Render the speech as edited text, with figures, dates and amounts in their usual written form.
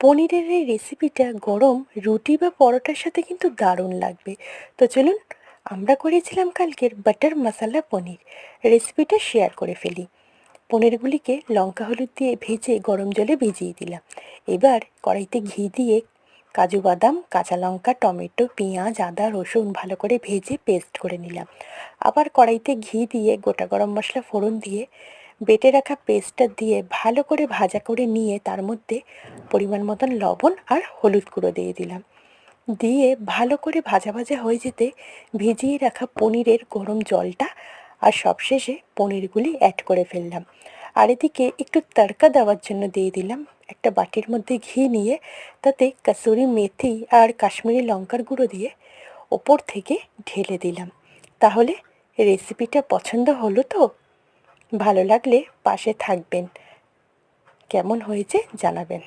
পনিরের এই রেসিপিটা গরম রুটি বা পরোটার সাথে কিন্তু দারুণ লাগবে। তো চলুন, আমরা করেছিলাম কালকের বাটার মশালা পনির। রেসিপিটা শেয়ার করে ফেলি। পনিরগুলিকে লঙ্কা হলুদ দিয়ে ভেজে গরম জলে ভিজিয়ে দিলাম। এবার কড়াইতে ঘি দিয়ে কাজু বাদাম, কাঁচা লঙ্কা, টমেটো, পেঁয়াজ, আদা, রসুন ভালো করে ভেজে পেস্ট করে নিলাম। আবার কড়াইতে ঘি দিয়ে গোটা গরম মশলা ফোড়ন দিয়ে বেটে রাখা পেস্টটা দিয়ে ভালো করে ভাজা করে নিয়ে তার মধ্যে পরিমাণ মতন লবণ আর হলুদ গুঁড়ো দিয়ে দিলাম। দিয়ে ভালো করে ভাজা ভাজা হয়ে যেতে ভিজিয়ে রাখা পনিরের গরম জলটা আর সবশেষে পনিরগুলি অ্যাড করে ফেললাম। আর এদিকে একটু তড়কা দেওয়ার জন্য দিয়ে দিলাম একটা বাটির মধ্যে ঘি নিয়ে, তাতে কাসুরি মেথি আর কাশ্মীরি লঙ্কার গুঁড়ো দিয়ে ওপর থেকে ঢেলে দিলাম। তাহলে রেসিপিটা পছন্দ হলো তো? ভালো লাগলে পাশে থাকবেন, কেমন হয়েছে জানাবেন।